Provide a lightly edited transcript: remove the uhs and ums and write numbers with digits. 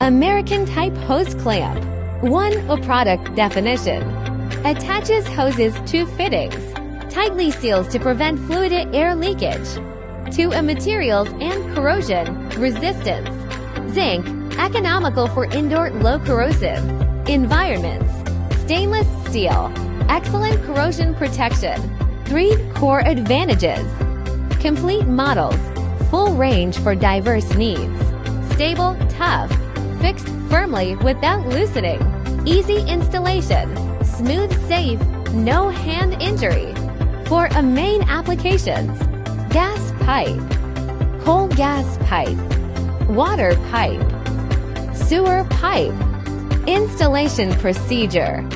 American type hose clamp. 1. A product definition. Attaches hoses to fittings. Tightly seals to prevent fluid air leakage. 2. A materials and corrosion resistance. Zinc, economical for indoor low corrosive environments. Stainless steel, excellent corrosion protection. 3. Core advantages. Complete models, full range for diverse needs. Stable, tough, fixed firmly without loosening. Easy installation, smooth, safe, no hand injury. For main applications: gas pipe, coal gas pipe, water pipe, sewer pipe. Installation procedure.